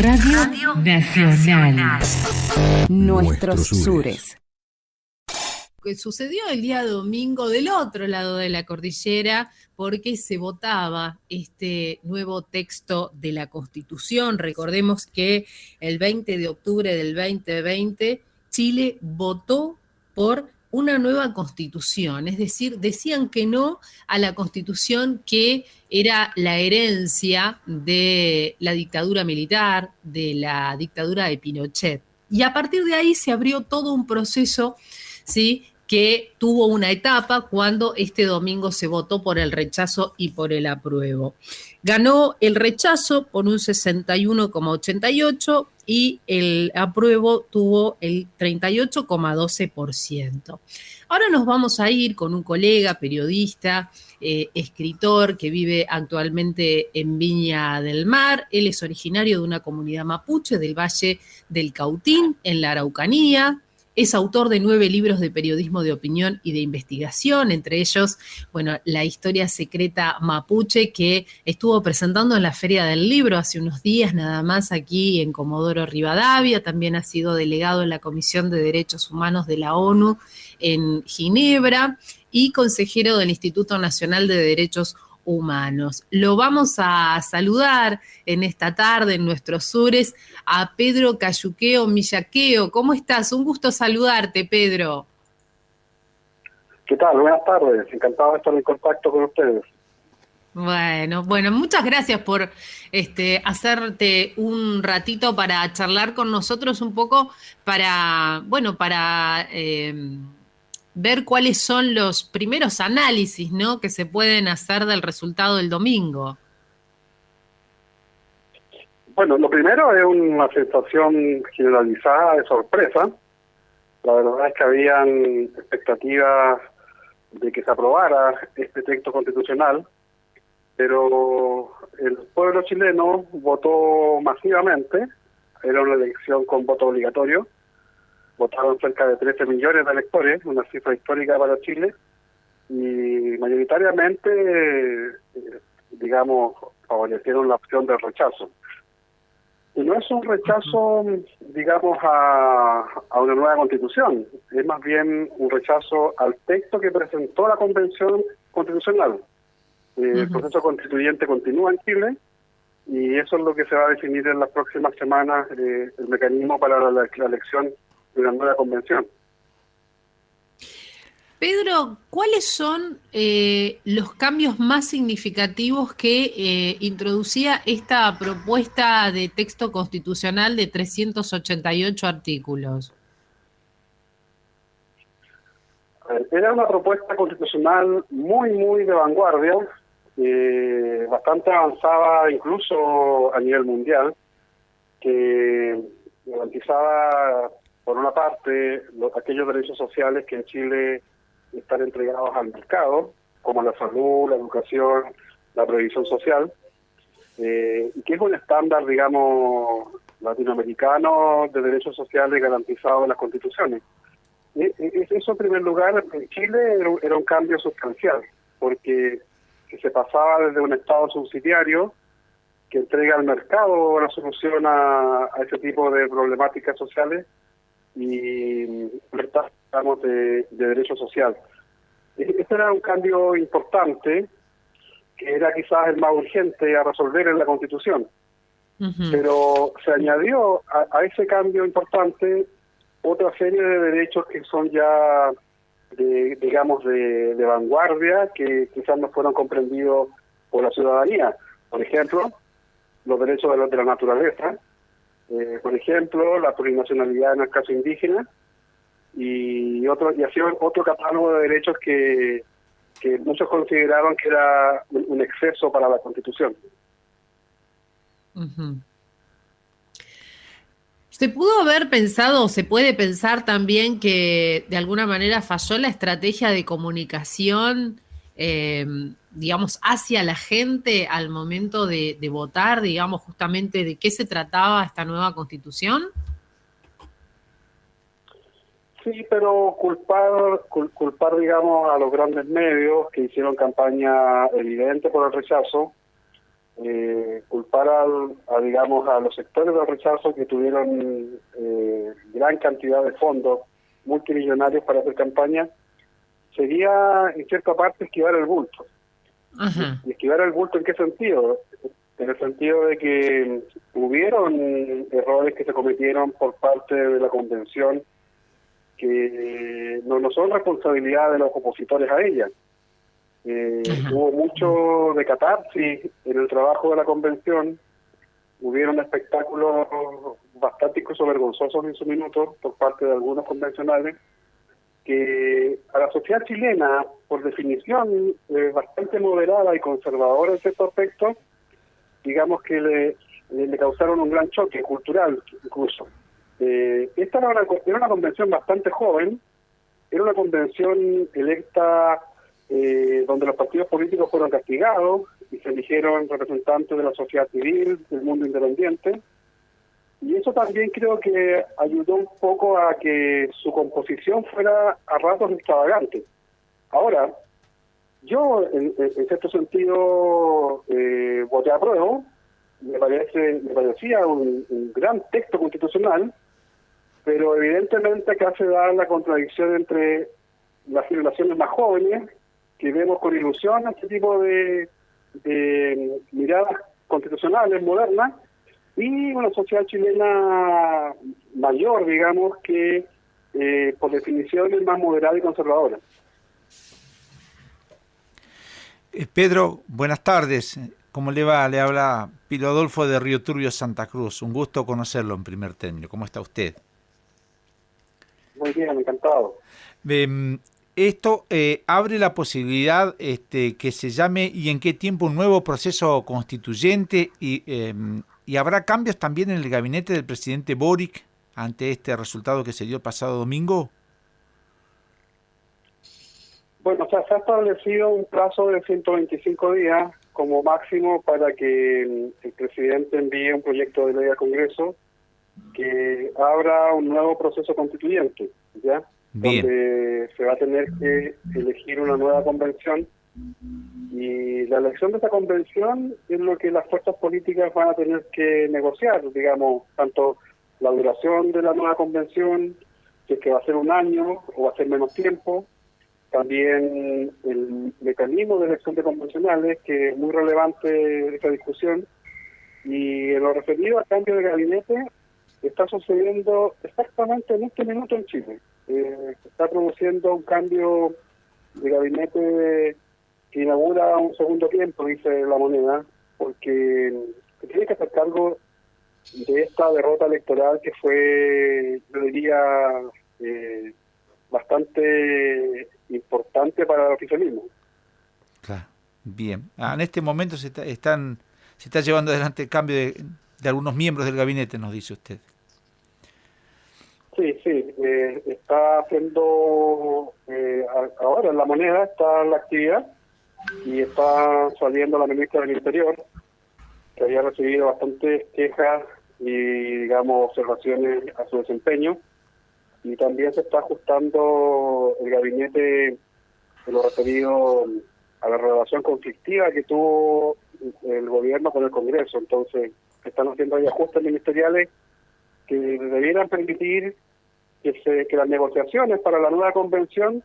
Radio Nacional. Nuestros Sures. Que sucedió el día domingo del otro lado de la cordillera, porque se votaba este nuevo texto de la Constitución. Recordemos que el 20 de octubre del 2020 Chile votó por una nueva Constitución, es decir, decían que no a la Constitución que era la herencia de la dictadura militar, de la dictadura de Pinochet. Y a partir de ahí se abrió todo un proceso, ¿sí?, que tuvo una etapa cuando este domingo se votó por el rechazo y por el apruebo. Ganó el rechazo por un 61,88% y el apruebo tuvo el 38,12%. Ahora nos vamos a ir con un colega, periodista, escritor que vive actualmente en Viña del Mar. Él es originario de una comunidad mapuche del Valle del Cautín, en la Araucanía. Es autor de 9 libros de periodismo de opinión y de investigación, entre ellos, bueno, La historia secreta mapuche, que estuvo presentando en la Feria del Libro hace unos días nada más aquí en Comodoro Rivadavia. También ha sido delegado en la Comisión de Derechos Humanos de la ONU en Ginebra y consejero del Instituto Nacional de Derechos Humanos. Lo vamos a saludar en esta tarde en Nuestros Sures a Pedro Cayuqueo Millaqueo. ¿Cómo estás? Un gusto saludarte, Pedro. ¿Qué tal? Buenas tardes. Encantado de estar en contacto con ustedes. Bueno, muchas gracias por hacerte un ratito para charlar con nosotros un poco para ver cuáles son los primeros análisis, ¿no?, que se pueden hacer del resultado del domingo. Bueno, lo primero es una sensación generalizada de sorpresa. La verdad es que habían expectativas de que se aprobara este texto constitucional, pero el pueblo chileno votó masivamente. Era una elección con voto obligatorio. Votaron cerca de 13 millones de electores, una cifra histórica para Chile, y mayoritariamente, favorecieron la opción del rechazo. Y no es un rechazo, a una nueva constitución, es más bien un rechazo al texto que presentó la Convención Constitucional. El proceso constituyente continúa en Chile, y eso es lo que se va a definir en las próximas semanas, el mecanismo para la elección de una nueva convención. Pedro, ¿cuáles son los cambios más significativos que introducía esta propuesta de texto constitucional de 388 artículos? Era una propuesta constitucional muy de vanguardia, bastante avanzada incluso a nivel mundial, que garantizaba, por una parte, aquellos derechos sociales que en Chile están entregados al mercado, como la salud, la educación, la previsión social, y que es un estándar, latinoamericano de derechos sociales garantizados en las constituciones. Eso, en primer lugar, en Chile era un cambio sustancial, porque se pasaba desde un Estado subsidiario que entrega al mercado la solución a ese tipo de problemáticas sociales y de derecho social. Este era un cambio importante, que era quizás el más urgente a resolver en la Constitución. Pero se añadió a ese cambio importante otra serie de derechos que son ya de vanguardia, que quizás no fueron comprendidos por la ciudadanía. Por ejemplo, los derechos de la naturaleza, por ejemplo, la plurinacionalidad en el caso indígena, y así otro catálogo de derechos que muchos consideraban que era un exceso para la Constitución. ¿Se pudo haber pensado o se puede pensar también que de alguna manera falló la estrategia de comunicación, hacia la gente al momento de votar, justamente de qué se trataba esta nueva Constitución? Sí, pero culpar, a los grandes medios que hicieron campaña evidente por el rechazo, culpar digamos, a los sectores del rechazo que tuvieron gran cantidad de fondos multimillonarios para hacer campaña, sería en cierta parte esquivar el bulto. Ajá. ¿Y esquivar el bulto en qué sentido? En el sentido de que hubieron errores que se cometieron por parte de la convención que no son responsabilidad de los opositores a ella. Hubo mucho de catarsis en el trabajo de la convención, hubieron espectáculos bastante incluso vergonzosos en su minuto por parte de algunos convencionales, que a la sociedad chilena, por definición, bastante moderada y conservadora en cierto aspecto, digamos que le causaron un gran choque cultural incluso. Esta era una convención bastante joven, era una convención electa donde los partidos políticos fueron castigados y se eligieron representantes de la sociedad civil, del mundo independiente, y eso también creo que ayudó un poco a que su composición fuera a ratos extravagante. Ahora, yo en cierto sentido voté a prueba, me parecía un gran texto constitucional, pero evidentemente acá se da la contradicción entre las generaciones más jóvenes, que vemos con ilusión este tipo de miradas constitucionales modernas, y una sociedad chilena mayor, digamos, que por definición es más moderada y conservadora. Pedro, buenas tardes. ¿Cómo le va? Le habla Pilo Adolfo de Río Turbio, Santa Cruz. Un gusto conocerlo en primer término. ¿Cómo está usted? Muy bien, encantado. Esto abre la posibilidad que se llame y en qué tiempo un nuevo proceso constituyente y habrá cambios también en el gabinete del presidente Boric ante este resultado que se dio el pasado domingo. Bueno, se ha establecido un plazo de 125 días como máximo para que el presidente envíe un proyecto de ley al Congreso que abra un nuevo proceso constituyente, ¿ya? Bien. Donde se va a tener que elegir una nueva convención, y la elección de esa convención es lo que las fuerzas políticas van a tener que negociar, digamos, tanto la duración de la nueva convención, si es que va a ser un año o va a ser menos tiempo, también el mecanismo de elección de convencionales, que es muy relevante esta discusión, y en lo referido al cambio de gabinete, está sucediendo exactamente en este minuto en Chile. Se está produciendo un cambio de gabinete que inaugura un segundo tiempo, dice La Moneda, porque se tiene que hacer cargo de esta derrota electoral que fue, yo diría, bastante importante para el oficialismo. Claro, bien. En este momento se está llevando adelante el cambio de algunos miembros del gabinete, nos dice usted. Sí, está haciendo, ahora en La Moneda está la actividad y está saliendo la ministra del Interior, que había recibido bastantes quejas y, digamos, observaciones a su desempeño, y también se está ajustando el gabinete en lo referido a la relación conflictiva que tuvo el gobierno con el Congreso. Entonces, están haciendo ahí ajustes ministeriales que debieran permitir que las negociaciones para la nueva convención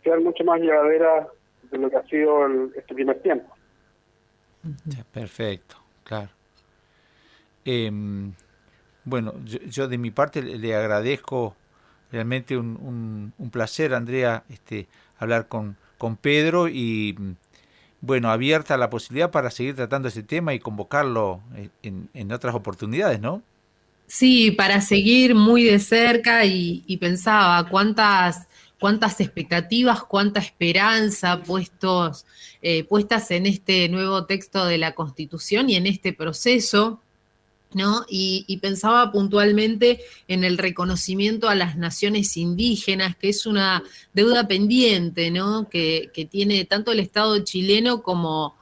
sean mucho más llevaderas de lo que ha sido este primer tiempo. Ya, perfecto, claro. Bueno, yo de mi parte le agradezco realmente un placer, Andrea, hablar con Pedro, y bueno, abierta la posibilidad para seguir tratando ese tema y convocarlo en otras oportunidades, ¿no? Sí, para seguir muy de cerca, y pensaba cuántas expectativas, cuánta esperanza puestas en este nuevo texto de la Constitución y en este proceso, ¿no? Y pensaba puntualmente en el reconocimiento a las naciones indígenas, que es una deuda pendiente, ¿no? Que tiene tanto el Estado chileno como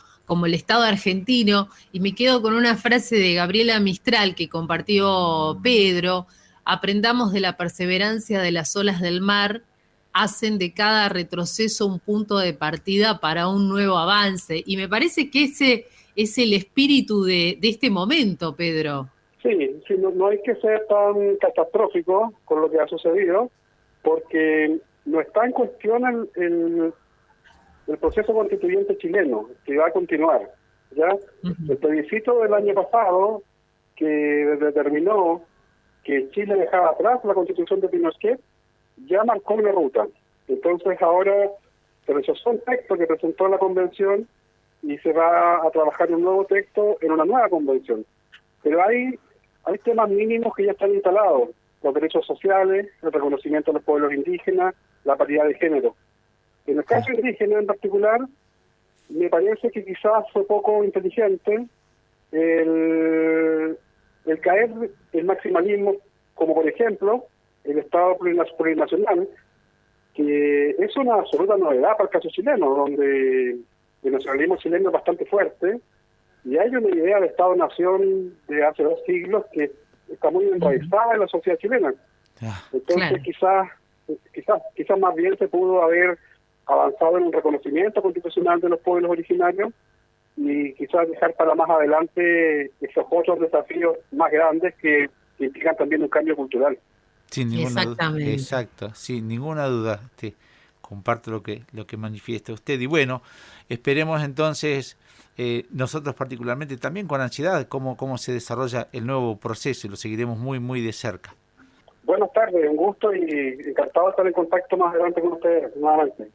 el Estado argentino, y me quedo con una frase de Gabriela Mistral que compartió Pedro: aprendamos de la perseverancia de las olas del mar, hacen de cada retroceso un punto de partida para un nuevo avance. Y me parece que es el espíritu de este momento, Pedro. Sí, sí, no hay que ser tan catastrófico con lo que ha sucedido, porque no está en cuestión el proceso constituyente chileno, que va a continuar. ¿Ya? El plebiscito del año pasado, que determinó que Chile dejaba atrás la constitución de Pinochet, ya marcó una ruta. Entonces ahora se rechazó un texto que presentó la convención y se va a trabajar un nuevo texto en una nueva convención. Pero hay temas mínimos que ya están instalados: los derechos sociales, el reconocimiento de los pueblos indígenas, la paridad de género. En el caso indígena en particular, me parece que quizás fue poco inteligente el caer en maximalismo, como por ejemplo el Estado plurinacional, que es una absoluta novedad para el caso chileno, donde el nacionalismo chileno es bastante fuerte, y hay una idea de Estado-nación de hace 2 siglos que está muy enraizada en la sociedad chilena. Entonces quizás más bien se pudo haber avanzado en un reconocimiento constitucional de los pueblos originarios y quizás dejar para más adelante esos otros desafíos más grandes que implican también un cambio cultural. Sin ninguna duda. Exacto, sin ninguna duda. Comparto lo que manifiesta usted. Y bueno, esperemos entonces, nosotros particularmente también con ansiedad, cómo se desarrolla el nuevo proceso, y lo seguiremos muy, muy de cerca. Buenas tardes, un gusto y encantado de estar en contacto más adelante con ustedes nuevamente.